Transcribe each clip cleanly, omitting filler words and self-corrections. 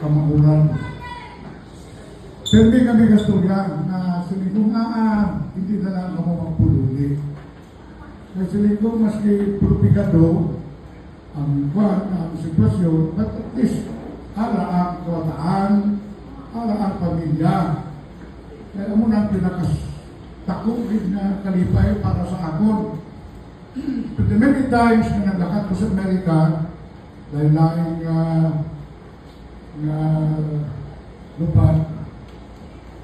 kamaguran. Pero di kami kasturyan na siling hindi na lang ako magpululi. Kasi siling maski propagado ang sitwasyon, but at least ala ang kawataan, ala ang pamilya. Kaya mo nang pinakatakugid na kalipay para sa akon. But the many times na naglakad ko sa Amerika, dahil laing lupad,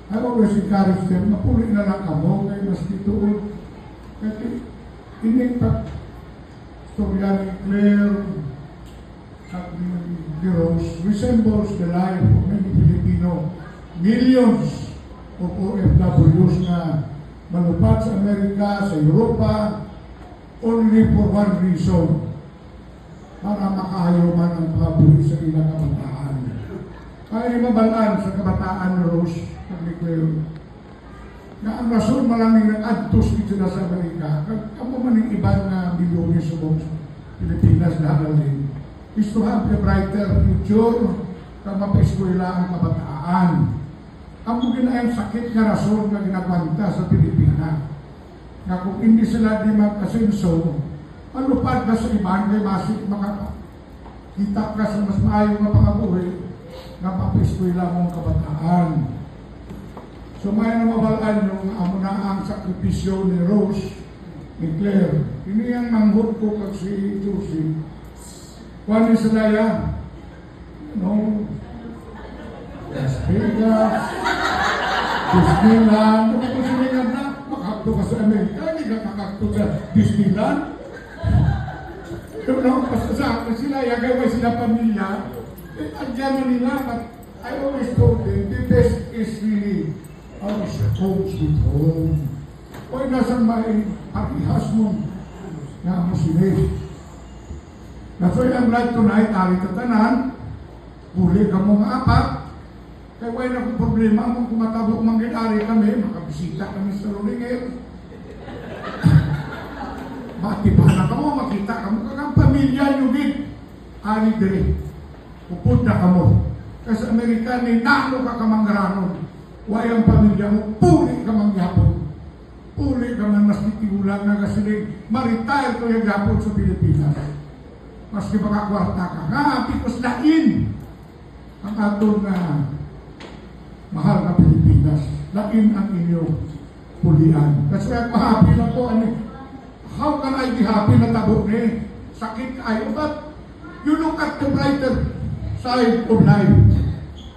I always encourage them, mapuli na lang kamo, kaya mas ditoon. Kasi inipak storya ni Claire at ni Rose resembles the life of many Filipino. Millions of OFWs na malupad sa Amerika, sa Europa, only for one reason, para makahayuman ang pagbuhi sa ilang kabataan. Kaya mabalaan sa kabataan, Rose, pag-declare, na ang rason maraming nag-adtos dito na sa Amerika, kamo man yung ibang milyones sa Pilipinas na halalin, is to have a brighter future, na mapaeskwela ang kabataan. Ang mungkin ay sakit na rason na ginagwanta sa Pilipinas. Na kung hindi sila di mag-asenso, malupad na sa iban, kay masik makakita ka sa mas maayong na pangabuhi, na papaeskwela mong kabataan. So may na mabalaan yung amo na ang sakripisyo ni Rose, ni Claire. Ini ang manghot ko kag si Josie. Kuhan ni sila yan. Las Vegas, Disneyland. Ano ko siningan na? Makakto ka sa Amerika, hindi ka makakto sa Disneyland. Sa akin sila, yagaway sila pamilya. Agyan nila, but I always told them, the best is really homes with home. O nasa may parihas mo na musilis. That's why I'm glad tonight, ari tatanan, huli ka mo nga apat. Kaya wala na kong problema mong kumatabok mangyari kami, makabisita kami sa Rolingel. Matiba na ka mo, makita ka mo, kakang pamilya nyo gid. Ari dire. Pupunta ka mo. Kasi sa Amerika, ni nano ka kamanggaranon. Wayang pamilya mo, puli ka mangyapon. Puli ka man mas titiulan na kasi ma-retire ko yung yapon sa Pilipinas. Mas di makakwarta ka. Nga, tikos lain ang atong mahal na Pilipinas. Lain ang inyong pulian. Kasi kaya happy na po, how can I be happy na tabo ni? Sakit kayo, but you look at the brighter side of life.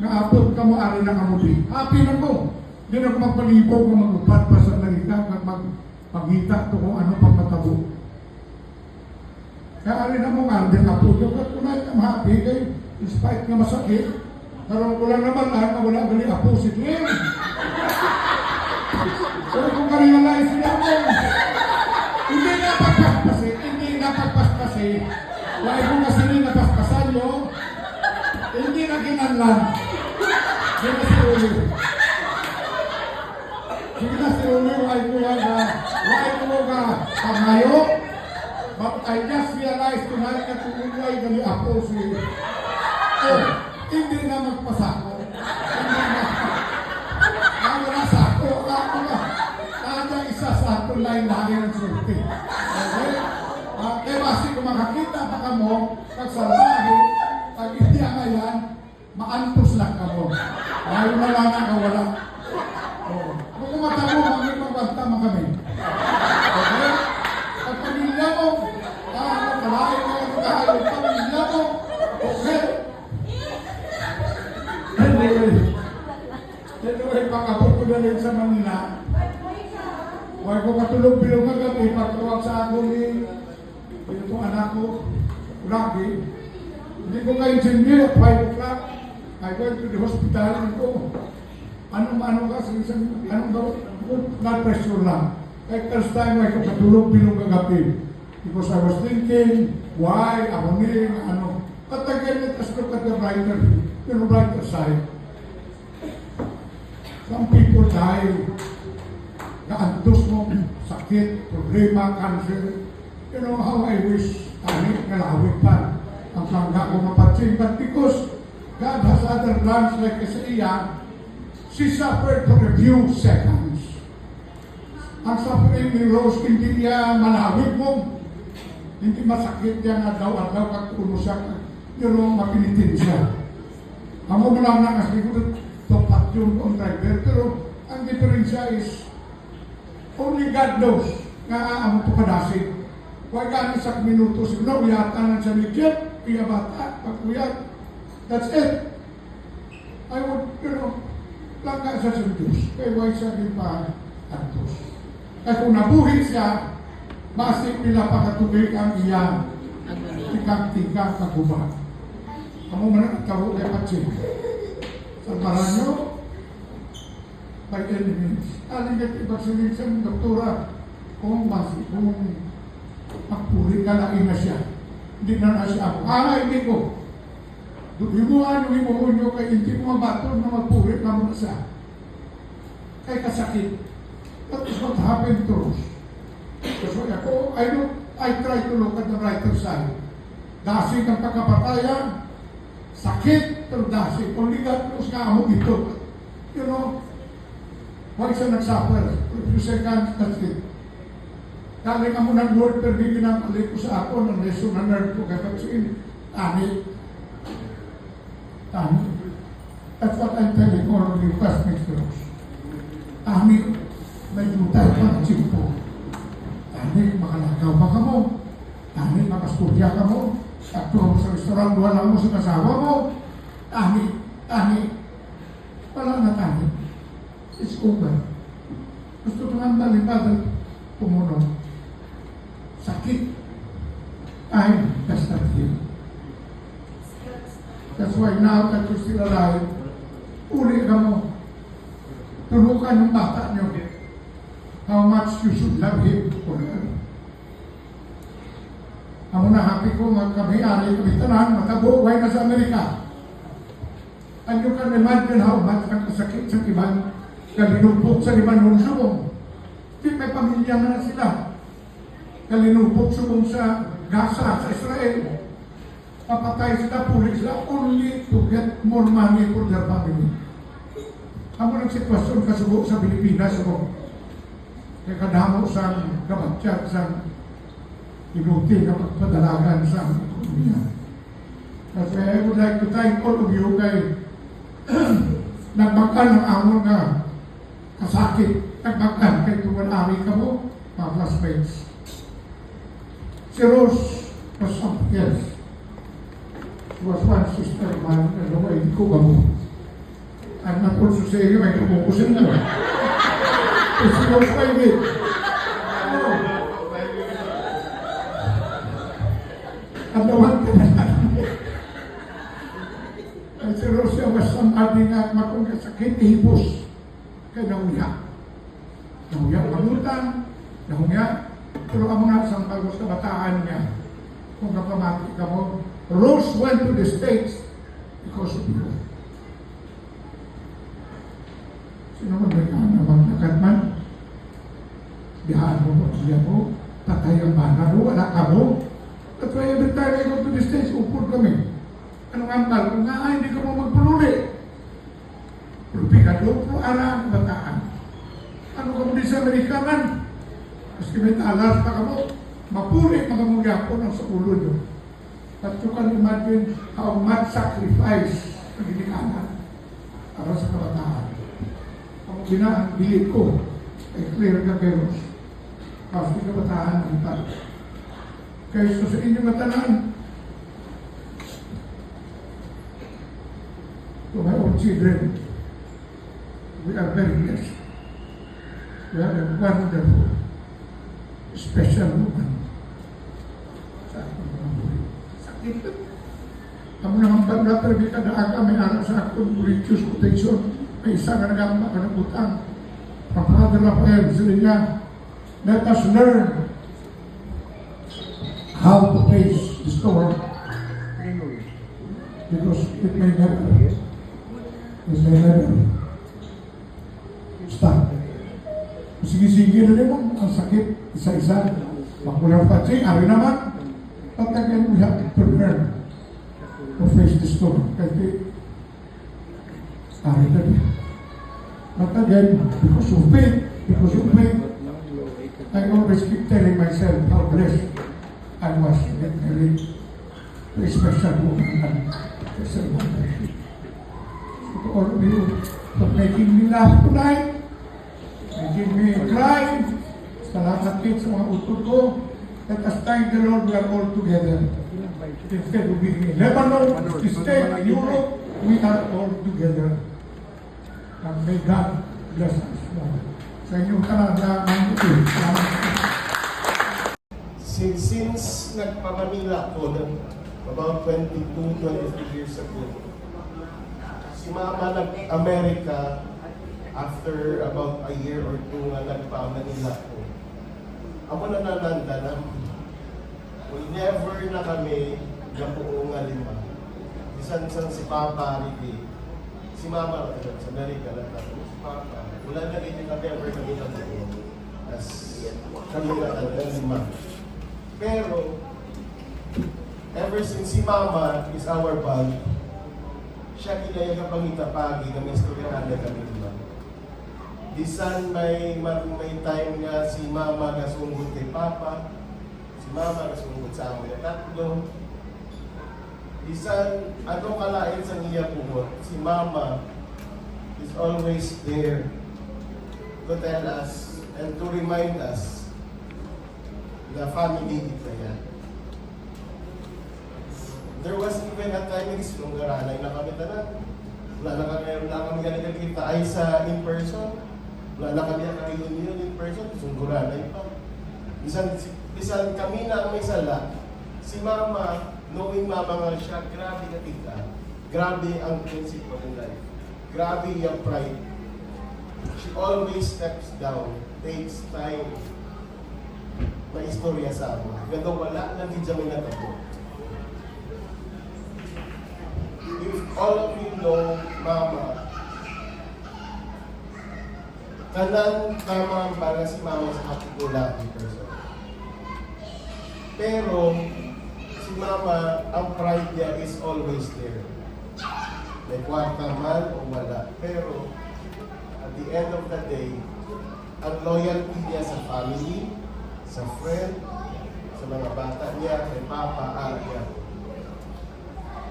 Naapot ka mo, ari na kamuti. Happy na ko. Hindi na ko magpalibog na mag-upad pa sa Amerika at magpagita ito kung ano pang matabo. Kaya ari na mo nga, hindi ka po. Yung katunay ka happy kayo, despite nga masakit, karoon ko lang naman lahat na wala gali apo si Twin. So kung ka-realize niya mo, hindi na pagpaspasin. Wala kung kasi napaspasan nyo, hindi na kinanlan. Sige na si Uli. Sige na si Uli, wala ko yan na, wala ko ka pamayo. But I just realized tonight na tumuloy gali apo si hindi na magpasako. Wala sa ako. Kada isa sa ato line lagi ng surti. Okay? Kaya basi kung makakita pa ka mo, pagsalbahe, pag hindi yan, maantos lang ka mo. Ayaw na lang nakawala. Kung kumata mo, magpapagwanta mo kami. Okay? Pag pamilya mo, magkalahin mo, magkalahin mo, pamilya mo, okay? Anyway, pakabot ko na rin sa Manila. Huwag ko katulog-bilog kagabi, pagkawag sa ako ni itong anak ko, Rocky. Hindi ko ka-engineer at 5 o'clock. I went to the hospital and ko, anong ka, anong gawin? Blood pressure lang. Like first time, huwag ko katulog-bilog kagabi. Because I was thinking, why, ako ni, ano. But again, let us look at the brighter side. Some people die, naantos mo, sakit, problema, cancer. You know how I wish, kahit nalawig pa, ang langga ko mapatsing. But because God has other plans like Isaiah. She suffered for a few seconds. Ang suffering ni Rose, hindi niya malawig mo. Hindi masakit niya nga daw-daw kakulo siya. Mapilitin siya. Amo mo lang na kasi ko topat yung on driver. Pero ang diferensya is only God knows nga amo to kadasig. Huwag gano'n sa minuto. Siguro, uyatan lang siya ni Jeff. Iya bata. Pag-uyat. That's it. I would, langga siya sa Diyos. Kaya huwag siya din pa antos. Kaya kung nabuhi siya, masik nila pakatubig ang iya tingkang-tingkang kagubat. Amo man ang tao kay Patsin. Sa Maranyo, by any means. Aling natin ibagsilin siya ng doktora kung magpuri ka lang na siya. Hindi na siya ako. Hindi ko. Himuhan yung himuhun nyo kay hindi mo mabaton na magpuri na mo na siya. Kay kasakit. That is what happened to us. So ako, I try to look at the brighter side. Dasig ang pagkapatayan, sakit, pero dasig. Only God knows nga mo ito. Huwag siya nagsuffer. If you say God, that's it. Galing ako ng Lord, pero hindi pinapalik ko sa ako ng lesson na nerd ko. Kaya pagsiin, tani. That's what I'm telling all of you classmates girls. Tani, may tutay pa ng simpo. Tani, makalagaw ba ka mo? Tani, makastudya ka mo? At mo sa restaurant, wala mo sa kasawa mo? Tani. Wala na tani. It's over. Gusto ko nga balibadan pumunong. Sakit. That's not him. That's why now that you're still alive, uli ka mo. Turukan ng bata niyo how much you should love him forever. Ako na happy ko magkami-ari kami tanan, makabuhay na sa Amerika. And you can imagine how much ang kasakit sa ibang kalinupok sa ibang subong. Di may pamilya na sila. Kalinupok subong sa Gaza, sa Israel. Papatay sila, puli sila, only to get more money for their family. Amo ng sitwasyon kasubo sa Pilipinas, kaya kadamo sa kabatyat, sa inuti na pagpadalagan sa ekonomiya. Kasi I would like to thank all of you kay nagbangkan ng amon nga kasakit. Nagbangkan kay tumanari ka mo, mga classmates. Si Rose was something else. She was one sister of mine, and hindi ko gamo. I'm not also saying may kumukusin na. It's Rose by me. At nawan ka na. At si Rose was somebody nga makong kasakit, ihipos. Kaya nahuya. Nahuya kamutan, nahuya. Pero ang mga sampal mo sa bataan niya, kung kapamati ka mo, Rose went to the States because of you. Sino man may naman man? Dihaan mo, siya mo, tatay ang bana mo, wala ka mo. That's why every time I go to the States, upod kami. Anong ambal? Kung nga, hindi ka mo magpululi. Pulpikado, arang bataan. Ano ka mo di sa Amerika man? Maski may talas pa ka mo, mapuli mga mula po ng sa ulo nyo. But you can imagine how much sacrifice ang ginikanan para sa kabataan. Ang ginaan, bilit ko, ay clear ka keros. Kasi kabataan ang tal. Kaya sa inyong matanan, to my own children, we are very blessed. We have a wonderful, special woman. Sa aking mga buhay. Sakit. Amo naman banda, pero di kada aga may anak sa akong religious quotation. May isa na nagamba ka ng utang. Ang Father Rafael, sila niya, let us learn how to face the storm. Because it may never stop. Sige-sige na naman, ang sakit, isa-isa. Makulang patsi, ari naman. But again, we have to learn to face the storm. Kasi But again, because of faith, I always keep telling myself how blessed I was to get married to a special woman and special mother. So to all of you for making me laugh tonight, making me cry, salamat din sa mga utod ko. Let us thank the Lord we are all together. Instead of being in Lebanon, instead in Europe, we are all together. And may God bless us. Sa inyong talaga, Since nagpamanila ko about 22-23 years ago, si Mama nag-Amerika after about a year or two na nagpamanila ko. Ako na nananda we never na kami nabuo nga lima. Bisan si Papa, si Mama sa Amerika na si Papa. Wala na rin kami ever kami nabuo. As kami na lima. Pero, ever since si Mama is our bond, siya kinaya ka pangitapagi na may istoryahan na kami lima. Bisan may time nga si Mama nasunggot kay Papa, si Mama nasunggot sa amin na tatlo. Bisan ano kalain sa niya po, si Mama is always there to tell us and to remind us the family ito yan. There was even a time nung garanay na kami tanan. Wala kami nakikita ay sa in-person. Wala na kami naka-reunion in person, sungguranay pa. Bisan kami na ang may sala. Si Mama, knowing Mama nga siya, grabe na tika. Grabe ang principle in life. Grabe yung pride. She always steps down, takes time. May istorya sa amin. Ganda wala nang hidya may natabo. If all of you know Mama, kanan tama para si Mama sa happy-go-lucky person. Pero, si Mama, ang pride niya is always there. May kwarta man o wala. Pero, at the end of the day, ang loyalty niya sa family, sa friend, sa mga bata niya, kay Papa, niya.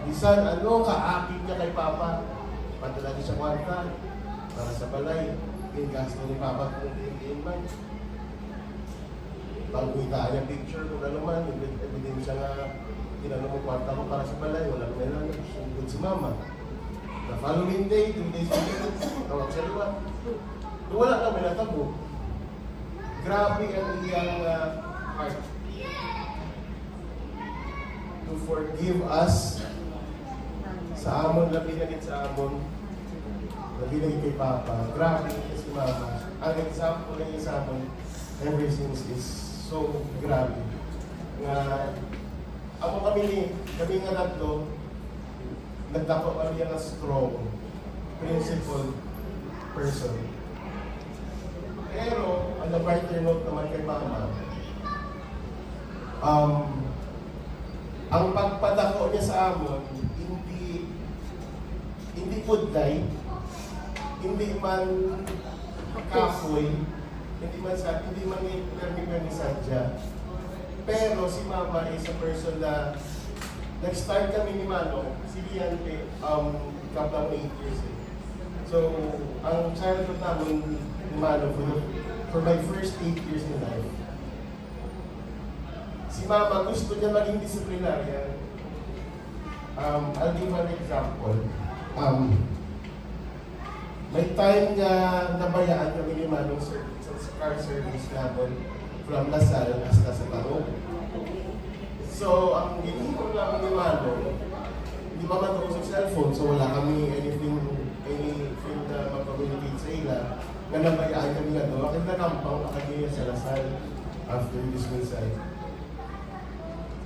Bisan, ano, kaakit niya kay Papa, padala niya sa kwarta, para sa balay, yung gasto ni Papa kung hindi man. Pag kita niya picture, kung ano man, ebidensya nga, tinanong mo kwarta mo para sa balay, walang meron, sungkod si Mama. The following day, 2 days later, tawag siya liwa. Wala na, may natabo. Grabe ang iyang heart to forgive us sa amon, labi na rin sa amon, labi na rin kay Papa. Grabe si Mama. Ang example na niya sa amon, ever since is so grabe. Nga, ako kami nga tatlo, nagdako kami na strong, principled person. Pero, on the brighter note naman kay Mama, ang pagpadako niya sa amon, hindi pudlay, hindi man kapoy, hindi man permi sadya. Pero si Mama is a person na nag-start kami ni Manong, si Liante, kapag 8 years eh. So, ang childhood namin ni Manong for my first 8 years in life, si Mama gusto niya maging disciplinarian. I'll give an example. May time na nabayaan kami ni Manong sa car service namin from Lasal hasta sa Taro. So, ang ginagawa namin ni Manong, hindi pa man ako sa cellphone, so wala kami anything na mag-communicate sa ila. Na nabayaan kami na doon, aking nakampaw, aking sa Lasal after this side.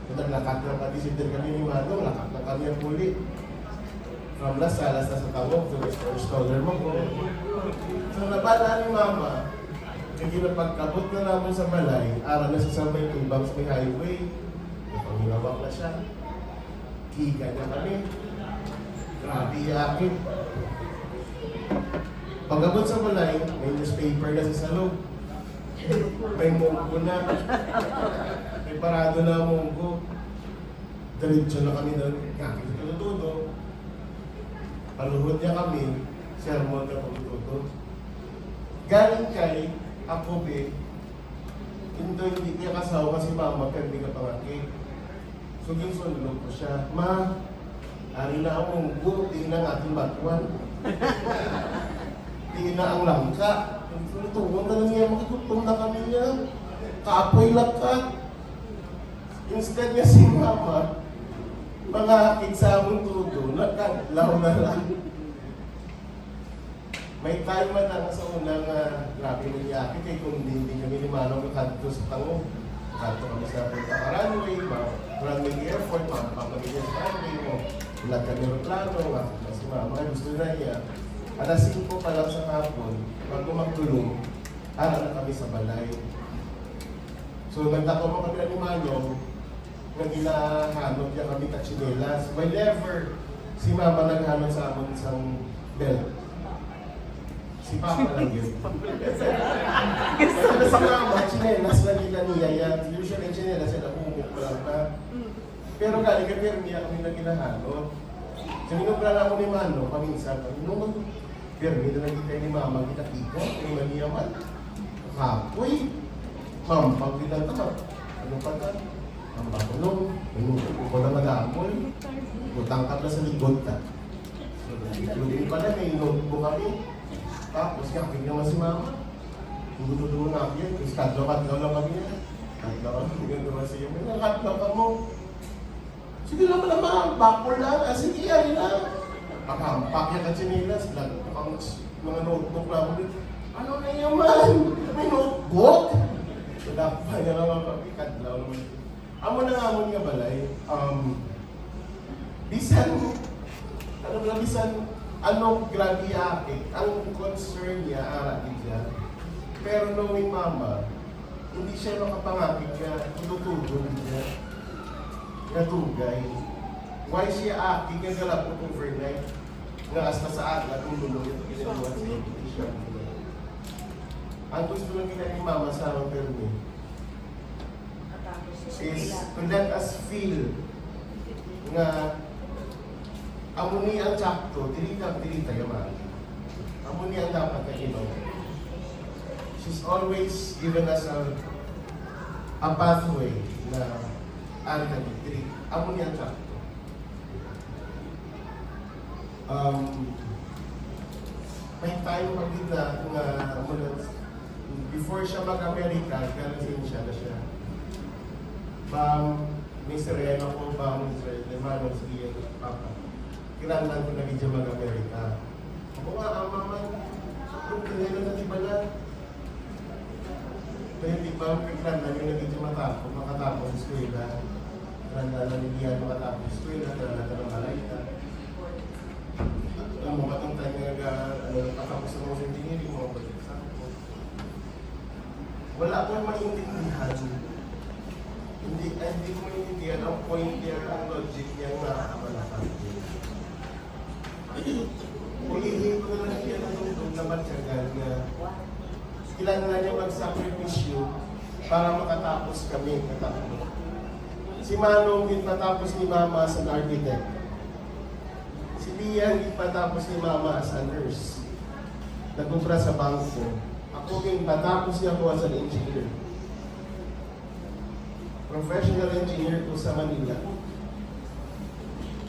Kung naglakat ng kadisitin kami ni Manong, lakat na kami ang puli. From Lasal hasta sa Tawag, to installer mo ko. So, nabala ni Mama, kaya napagkabot na namin sa balay, araw na sa sabay tubang sa may highway, pangilawak na siya, higa niya kami, grabe akin. Pagabot sa balay, may newspaper na sa salog. May munggo na. May parado na ang munggo. Diretso na kami doon. Nakikitutudo. Paluhod niya kami. Sermon na pagtutudo. Galing kay ako hindi niya kasawa si mama pero hindi ka pangaki. So ginsunod ko siya, ma, ari na ang munggo, tingnan ang ating batuan. Tingnan na ang langka. Tungon na niya, makikutong na kami niya. Kaapoy lakat. Instead niya si mama, mga hakid sa among tudo, nagkaglaw na lang. May time man lang sa unang grabe ng yaki kay kung hindi kami limanong nakadto sa tango. Kadto kami sa Punta Runway, runway airport, pamamagiging sa runway mo. Ulat kami ng plano, si mama, gusto na niya. Alas 5 pa lang sa hapon, bago magdulong, ara na kami sa balay. So nagtako mo kami ni Manong, na ginahanap niya kami kachinelas. Whenever si mama naghanap sa amon isang belt, si Papa lang yun. Kasi si Mama, chinelas na nila niya yan. Usually chinelas yan, napumuk ko lang na. Pero galing ka pero niya kami na ginahanap. So minubra lang ako ni Mano, paminsan. Nung pero hindi na kita ni Mama, kita-kita, yung maniyaman. Kapoy. Mampag bilang tamat. Ano pa ka? Ang bakulong. Minuto ko na madamoy. Butang ka na sa likod ka. So, naglubi pala, may notebook kami. Tapos yakin naman si mama. Tunggu-tunggu nga yan. Tapos kadlaw-kadlaw lang kami yan. Kadlaw kami naman siya. May nakadlaw ka mo. Sige lang naman, bakol lang. Sige, yan lang. Pakampak yan ka chinilas. Mga notebook lang ako. Ano na yaman? May notebook? So dapat niya naman kami. Kadlaw naman. Amo na nga mo nga balay. Bisan. Ano na bisan? Anong grabe yake, ang concern niya, arakin niya. Pero knowing mama, hindi siya makapangakit niya, tutulog niya. Natugay. Why siya aki, kaya galap ko overnight. Nga hasta sa aga, tulog ito ginagawa siya. Hindi siya tulog. Ang gusto lang kita ni mama sa amang permi is to let us feel nga amo ni ang sakto, dili tayo man. Amo ni ang dapat na ginawa. She's always given us a pathway na dili. Amo ni ang sakto. May time pagkita nga before siya mag-Amerika, galing siya na siya. May sereno ko, Mr. Manong, sige, Papa. Kailangan ko na medyo mag-Amerika. Ako nga, ang mama, kung kanila na di ba na? Kaya di ba, kailangan nyo na medyo makatapos sa eskwela. Kailangan na niya makatapos sa eskwela, kailangan na malay ka. Alam mo, katong tayo nakatapos sa mga engineering, mga balik sa ako. Wala akong maintindihan. Hindi ko maintindihan ang point niya, ang logic niya na malakad. Hulihin ko na lang siya ng naman siya na kailangan na niya mag-sakripisyo para makatapos kami katatlo. Si Manong hindi patapos ni Mama as an architect. Si Lia hindi patapos ni Mama as a nurse. Nagkumpra sa bangko. Ako din patapos niya ako as an engineer. Professional engineer ko sa Manila.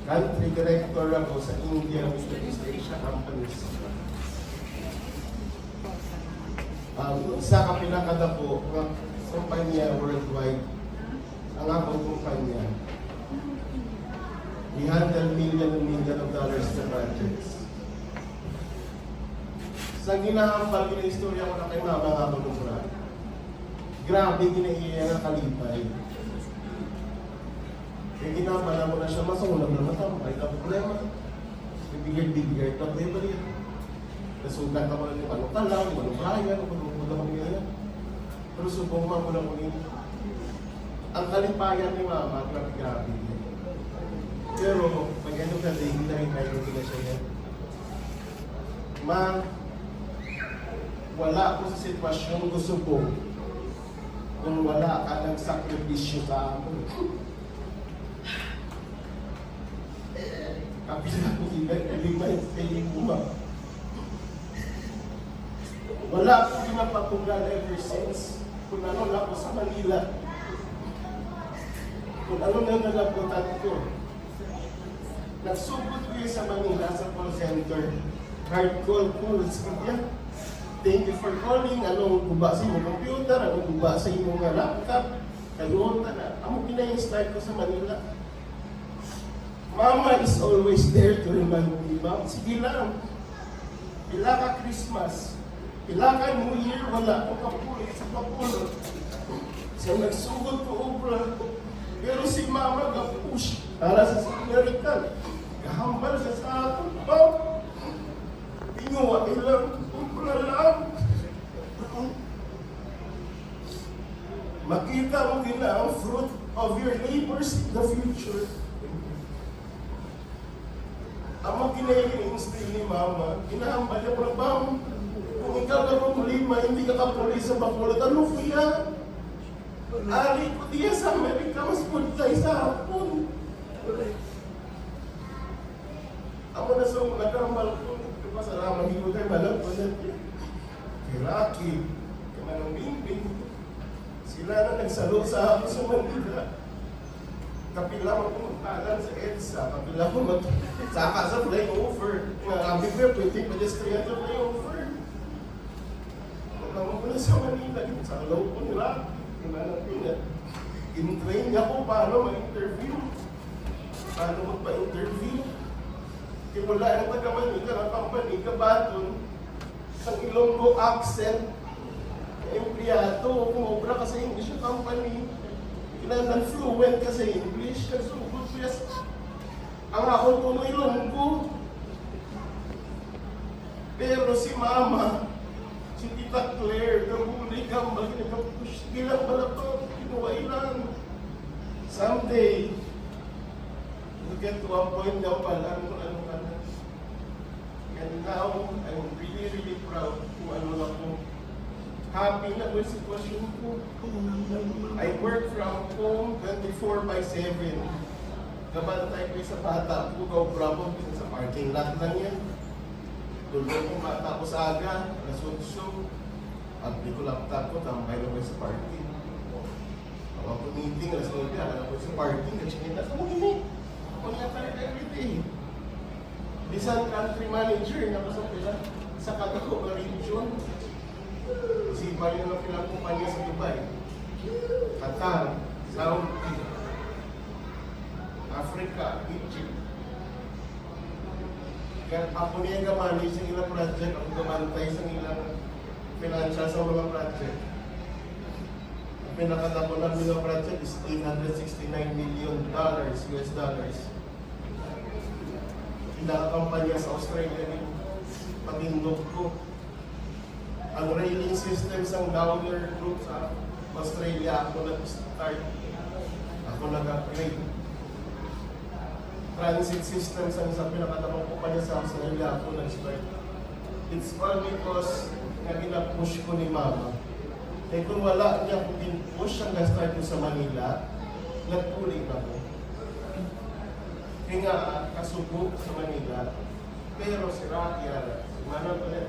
Country director ako sa India, Mr. East Asia Companies. Isa ka pinakadako ng kumpanya worldwide. Ang akong kumpanya. We handle million and million of dollars na projects. Sa ginahambal, gina-istorya ko na kay Mama nga ako nung grabe ginaiya nga kalipay. Kaya ginamala mo na siya, masulang na matampay. Ang problema, bibigay-bibigay, problema rin. Nasugat ka mo na yung anong kalaw, yung anong kaya, kung pumunta kami ngayon. Pero subong mo lang ko ang kalipayan ni Mama, grabe-grabe. Pero, pag ano ka, hindi na rin kayo nila siya yan. Ma, wala ko sa sitwasyon gusto ko kung wala ka ng sakripisyo sa amin. Kapila ko ilagay sa iyo. Wala ko pinapatugal ever since. Kung ano lang ko sa Manila. Kung ano na nalabutan ko. Nagsugod ko yun sa Manila sa call center. Hard call ko. Thank you for calling. Anong guba sa iyong computer? Anong guba sa iyong laptop? Kaluta na. Amo pina-start ko sa Manila. Mama is always there to remind me, Ma'am, sige lang. Pila ka Christmas. Pila ka New Year, wala ko kapulit sa papulo. So nagsugod ko obra. Pero si Mama ga-push para sa American. Gahambal siya sa akin. Ma'am, tinuwa ilang obra lang. Makita mo din na ang fruit of your labors in the future. Ang mga kinailing ni Mama, inahambal niya po, Ma'am, kung ikaw ka problema, hindi ka kapuli sa bakulot, ano po yan? Ali ko diya sa Amerika, mas punta sa hapon. Ako na sa mga nagambal ko, pasalaman hindi ko kayo malang po natin. Kay Rocky, kay Manong Bimbing, sila na nagsalo sa ako sa Manila. Kapila mo pumuntahan sa EDSA, kapila mo magsaka sa flyover. Mga bigla, pwede pedestrian sa flyover. Pagkama ko na sa Manila, sa loob ko nila, kinanap ko na. In-train niya ko paano ma-interview. Paano magpa-interview. Kaya wala ang taga-Manila, ang company, kabaton, ang Ilonggo accent, empleyado, kumobra ka sa English company. Kailangan fluent ka sa English, nagsugod ko yes. Ang ako ko may Ilonggo. Pero si Mama, si Tita Claire, nabuli ka, mag-push, ilang pala to, kinuha ilang. Someday, you get to a point na pala, ano ka na. And now, I'm really, really proud kung ano ako. Happy na yung sitwasyon ko. I work from home 24/7. Gabantay ko sa bata ko, go bravo, sa parking lot lang yan. Tulog ko bata ko sa aga, alas 8. Pagli ko laptop ko, tambay na ko sa parking. Ako ko meeting, alas 9, alam ko sa parking, kasi hindi sa mga ako nga talaga everyday. Bisan country manager na kasapila sa Kagako region. Isipan nyo na pilang kumpanya sa Dubai, Qatar, Saudi, Africa, Egypt. Kaya ako niya gamani sa ilang project, ako gamantay sa ilang financial sa mga project. Ang pinakatapon ng mga project is $869 million US dollars. Pinakakampanya sa Australia din, patindog ko. Ang railing systems ang Downer Group sa Australia, ako nag-start. Ako nag-upgrade. Transit systems ang sa pinakatamang ko pa niya sa Australia, ako nag-start. It's all because nag-push ko ni Mama. Eh kung wala niya kung din-push ang nag-start ko sa Manila, nagpuling ako. Kaya nga, kasubo sa Manila, pero si Rocky, si Manang ulit,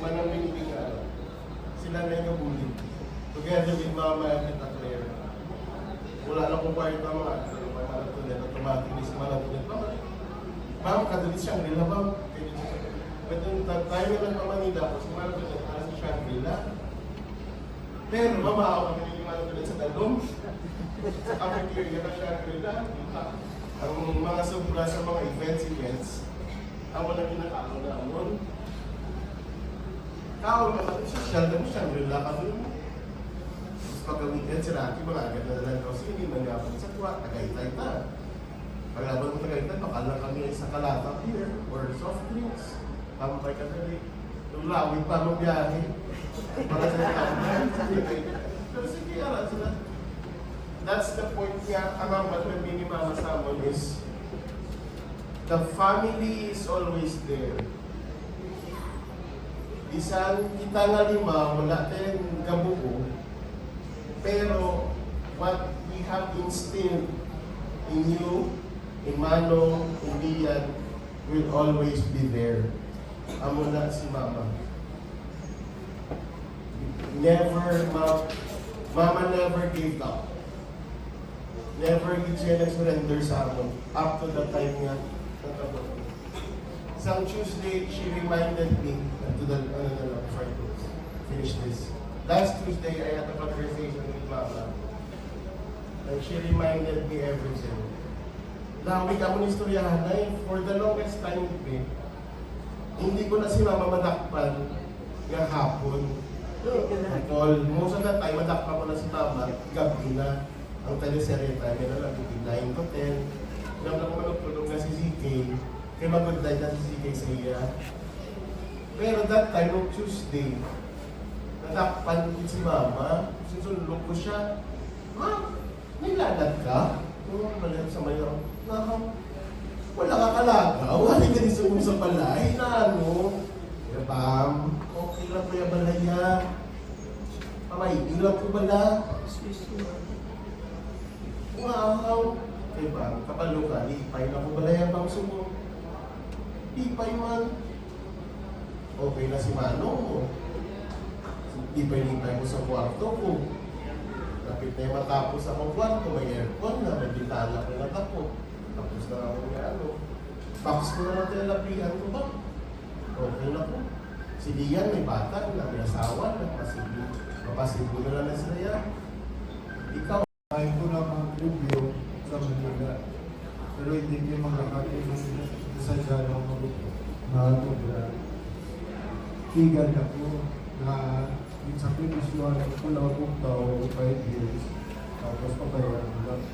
Manang Bimbing, sila na yung nabuli. Together with Mama and Tita Claire. Wala na kong kahit na mga automatically si Manang ulit. Ma'am, kadalit siyang nila, ma'am. But yung tayo lang pa Manila po, si Manang ulit para sa Shangri-La. Pero mamahaw kami ni Manang ulit sa Dalong. Sa cafeteria na Shangri-La. Ang mga sobra sa mga events, ako na pinakalo na amon. Tao naman siya, shelter mo siya, nila kami mo. Tapos pagka-weekend si Rocky, mga agad na lang daw, sige, mangyapon sa tuwa, Tagaytay ta. Paglaban mo Tagaytay, baka kami sa Kalata beer or soft drinks. Tampay ka dali. Nung lawit pa mong biyahe. Para sa tampay. Pero sige, ara sila. That's the point niya, ang ba't may Mama Samon is, the family is always there. Bisan kita nga lima, wala tayong kabuo. Pero what we have instilled in you, in Manong, in Lian, will always be there. Amo na si Mama. Mama never gave up. Never did siya nag-surrender sa amin. Up to the time nga, natabot ko. Isang Tuesday, she reminded me, finish this. Last Tuesday, I had a conversation with Mama. And she reminded me everything. Lawig ako ng istoryahan na for the longest time, hindi ko na si Mama madakpan ng hapon. Most of the time, madakpan ko na si Mama, gabi na. Ang teleserye tayo, na lang, 9 to 10. Alam na ko managtulog na si ZK, kaya mag-good night na si ZK sa iya. Pero that time, no Tuesday, nadakpan ko si Mama, sinusulog ko siya, Ma, may lalad ka? Malayang sa mayo, wala ka kalagaw, wala ka nisugong sa balay, na ano? Bam, okay lang po yung balaya. Pamay, ilang ko bala. Wow! Diba? Kapalo ka, ipay na ko balaya bang sumo. Ipay man. Okay na si Manong. Ipay-ipay ko sa kwarto ko. Kapit na yung matapos akong kwarto, may aircon na, may bitala ko na tako. Tapos na ako nga ano. Box ko na lang tinalapihan ko ba? Okay na po. Si Lian may bata na, may asawa na, mapasibo na lang na sila yan. Ikaw. Ayaw ko lang mag-review sa Manila. Pero hindi ko makakain sa dyan ako mag-review. Tigan ako na yung sakripisyon ko lang kung tao 5 years. Tapos pabayaran ko lang.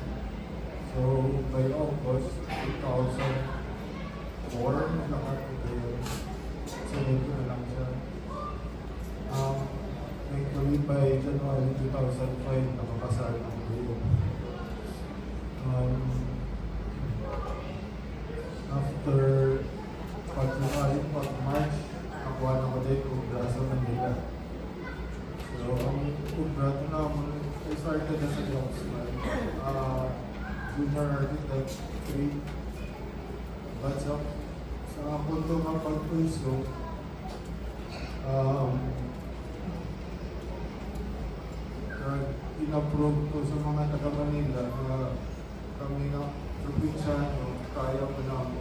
So, by August 2004, nakakabayaran. Sinay ko na lang siya. Actually, by January 2005, nakakasal ako yun. After pag-March, nakuha na ko din kubra sa Manila. So, ang kubra ko na ako, I started as a youngsman. Junior architect, 3. But sa punto ng pag-puso, in-approve ko sa mga taga-Manila na kami na probinsyano, kaya mo na ako